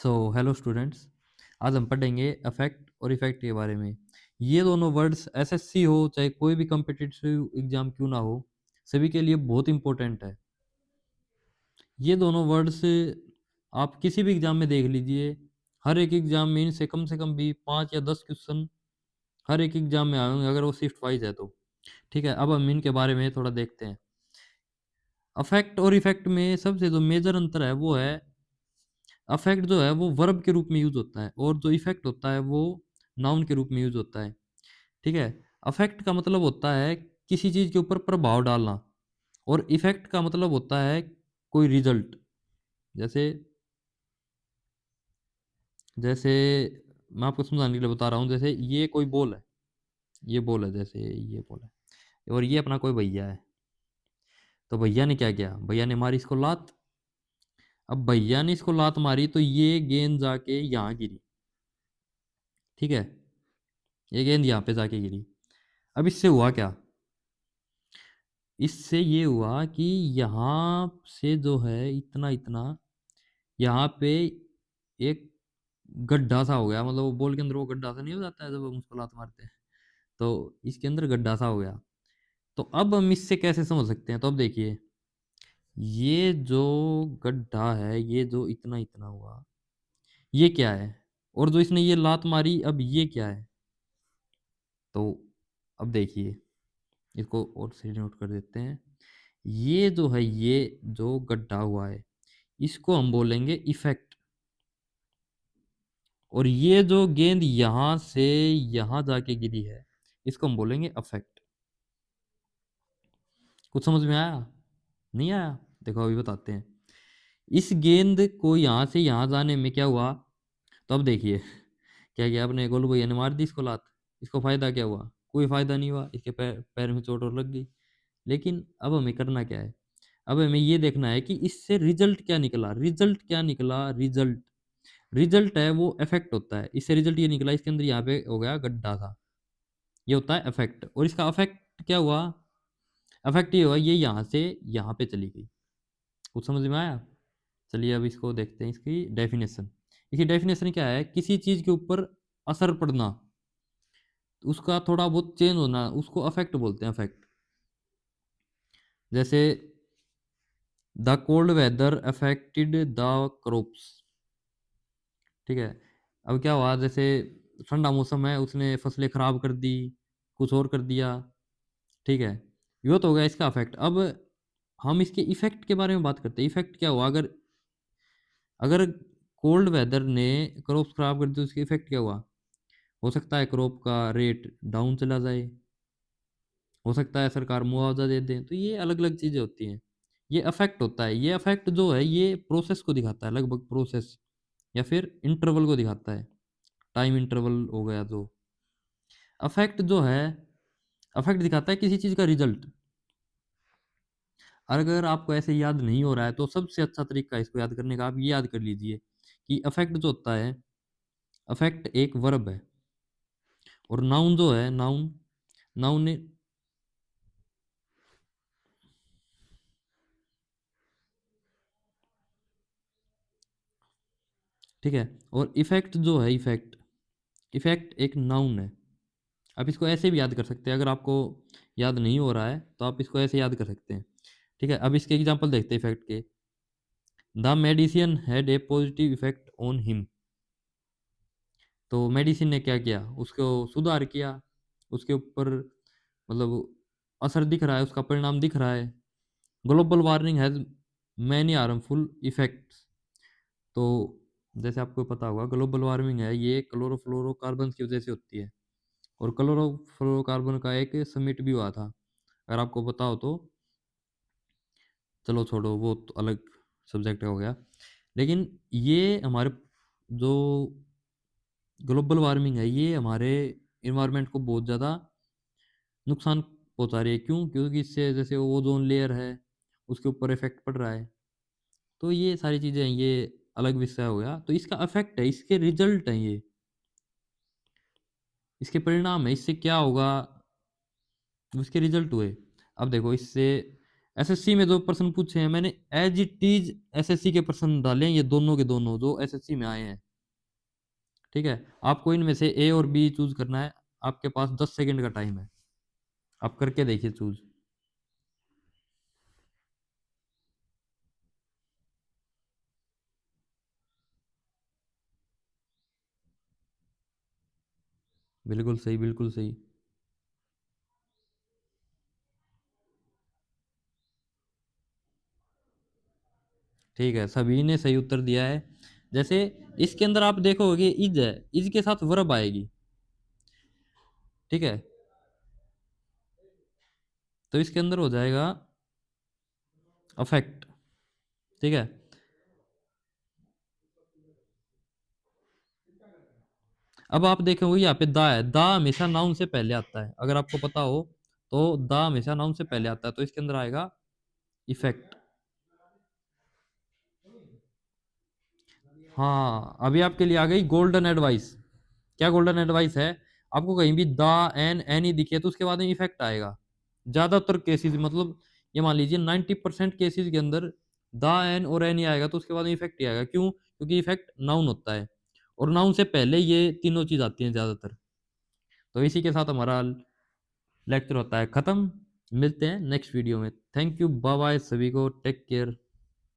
So hello students, आज हम पढ़ेंगे अफेक्ट और इफेक्ट के बारे में। ये दोनों वर्ड्स एसएससी हो चाहे कोई भी कम्पिटिटिव एग्जाम क्यों ना हो, सभी के लिए बहुत इंपॉर्टेंट है। ये दोनों वर्ड्स आप किसी भी एग्जाम में देख लीजिए, हर एक एग्जाम में इनसे कम से कम भी 5 या 10 क्वेश्चन हर एक एग्जाम में आए होंगे, अगर वो शिफ्ट वाइज है तो। ठीक है, अब हम इनके बारे में थोड़ा देखते हैं। अफेक्ट और इफेक्ट में सबसे जो मेजर अंतर है वो है, अफेक्ट जो है वो वर्ब के रूप में यूज होता है और जो इफेक्ट होता है वो नाउन के रूप में यूज होता है। ठीक है, अफेक्ट का मतलब होता है किसी चीज के ऊपर प्रभाव डालना, और इफेक्ट का मतलब होता है कोई रिजल्ट। जैसे जैसे मैं आपको समझाने के लिए बता रहा हूँ, जैसे ये कोई बॉल है, ये बॉल है, जैसे ये बॉल है और ये अपना कोई भैया है। तो भैया ने क्या किया, भैया ने मारी इसको लात। अब भैया ने इसको लात मारी तो ये गेंद जाके यहाँ गिरी। ठीक है, ये गेंद यहाँ पे जाके गिरी। अब इससे हुआ क्या, इससे ये हुआ कि यहाँ से जो है इतना इतना, यहाँ पे एक गड्ढा सा हो गया। मतलब वो बॉल के अंदर वो गड्ढा सा नहीं हो जाता है जब हम उसको लात मारते हैं, तो इसके अंदर गड्ढा सा हो गया। तो अब हम इससे कैसे समझ सकते हैं, तो अब देखिए, ये जो गड्ढा है, ये जो इतना इतना हुआ, ये क्या है, और जो इसने ये लात मारी, अब ये क्या है। तो अब देखिए, इसको और से नोट कर देते हैं। ये जो है, ये जो गड्ढा हुआ है, इसको हम बोलेंगे इफेक्ट। और ये जो गेंद यहां से यहां जाके गिरी है, इसको हम बोलेंगे अफेक्ट। कुछ समझ में आया, नहीं आया? देखो अभी बताते हैं। इस गेंद को यहां से यहां जाने में क्या हुआ, तो अब देखिए क्या किया, अपने गोलू भैया ने मार दी इसको लात। इसको फायदा क्या हुआ, कोई फायदा नहीं हुआ, इसके पैर पैर में चोट और लग गई। लेकिन अब हमें करना क्या है, अब हमें ये देखना है कि इससे रिजल्ट क्या निकला। रिजल्ट क्या निकला, रिजल्ट, रिजल्ट है वो इफेक्ट होता है। इससे रिजल्ट ये निकला, इसके अंदर यहाँ पे हो गया गड्ढा था, ये होता है इफेक्ट। और इसका इफेक्ट क्या हुआ, इफेक्ट ये हुआ, ये यहाँ से यहाँ पे चली गई। कुछ समझ में आया? चलिए अब इसको देखते हैं, इसकी डेफिनेशन। इसकी डेफिनेशन क्या है, किसी चीज के ऊपर असर पड़ना, उसका थोड़ा बहुत चेंज होना, उसको अफेक्ट बोलते हैं, अफेक्ट। जैसे the cold weather affected the crops. ठीक है, अब क्या हुआ, जैसे ठंडा मौसम है, उसने फसलें खराब कर दी, कुछ और कर दिया। ठीक है, ये तो हो गया इसका इफेक्ट। अब हम इसके इफेक्ट के बारे में बात करते हैं। इफेक्ट क्या हुआ, अगर अगर कोल्ड वेदर ने क्रॉप्स खराब कर दी तो उसका इफेक्ट क्या हुआ, हो सकता है क्रॉप का रेट डाउन चला जाए, हो सकता है सरकार मुआवजा दे दे। तो ये अलग अलग चीजें होती हैं, ये अफेक्ट होता है। ये अफेक्ट जो है ये प्रोसेस को दिखाता है, लगभग प्रोसेस या फिर इंटरवल को दिखाता है, टाइम इंटरवल हो गया। जो अफेक्ट जो है, अफेक्ट दिखाता है किसी चीज का रिजल्ट। अगर आपको ऐसे याद नहीं हो रहा है तो सबसे अच्छा तरीका है इसको याद करने का, आप ये याद कर लीजिए कि अफेक्ट जो होता है, अफेक्ट एक वर्ब है। और नाउन जो है, नाउन, नाउन ने, ठीक है, और इफेक्ट जो है, इफेक्ट, इफेक्ट एक नाउन है। आप इसको ऐसे भी याद कर सकते हैं, अगर आपको याद नहीं हो रहा है तो आप इसको ऐसे याद कर सकते हैं। ठीक है, अब इसके एग्जांपल देखते हैं इफेक्ट के। The medicine had a positive effect on him. तो मेडिसिन ने क्या किया, उसको सुधार किया, उसके ऊपर मतलब असर दिख रहा है, उसका परिणाम दिख रहा है। Global warming has many harmful effects. तो जैसे आपको पता होगा, ग्लोबल वार्मिंग है ये क्लोरोफ्लोरोकार्बन की वजह से होती है। और क्लोरोफ्लोरोकार्बन का एक समिट भी हुआ था, अगर आपको पता हो तो। चलो छोड़ो, वो तो अलग सब्जेक्ट हो गया। लेकिन ये हमारे जो ग्लोबल वार्मिंग है, ये हमारे इन्वायरमेंट को बहुत ज़्यादा नुकसान पहुंचा रही है। क्यों? क्योंकि इससे जैसे ओजोन लेयर है, उसके ऊपर इफेक्ट पड़ रहा है। तो ये सारी चीज़ें हैं, ये अलग विषय हो गया। तो इसका इफेक्ट है, इसके रिजल्ट हैं ये, इसके परिणाम है, इससे क्या होगा, उसके रिजल्ट हुए। अब देखो, इससे एसएससी में जो प्रश्न पूछे हैं मैंने एज इट इज एसएससी के प्रश्न डाले हैं, ये दोनों के दोनों जो एसएससी में आए हैं। ठीक है, आपको इनमें से ए और बी चूज करना है। आपके पास 10 सेकंड का टाइम है, आप करके देखिए चूज। बिल्कुल सही, बिल्कुल सही। ठीक है, सभी ने सही उत्तर दिया है। जैसे इसके अंदर आप देखोगे इज है, इज के साथ वर्ब आएगी। ठीक है, तो इसके अंदर हो जाएगा अफेक्ट। ठीक है, अब आप देखोगे यहाँ पे दा है, दा हमेशा नाउन से पहले आता है, अगर आपको पता हो तो दा हमेशा नाउन से पहले आता है, तो इसके अंदर आएगा इफेक्ट। हाँ, अभी आपके लिए आ गई गोल्डन एडवाइस। क्या गोल्डन एडवाइस है? आपको कहीं भी दा एन एनी दिखे तो उसके बाद में इफेक्ट आएगा। ज्यादातर केसेस, मतलब ये मान लीजिए 90% केसेस के अंदर दा एन और एनी आएगा तो उसके बाद में इफेक्ट ही आएगा। क्यों? क्योंकि इफेक्ट नाउन होता है और नाउन से पहले ये तीनों चीज आती हैं ज्यादातर। तो इसी के साथ हमारा लेक्चर होता है खत्म। मिलते हैं नेक्स्ट वीडियो में। थैंक यू, बाय बाय, सभी को टेक केयर।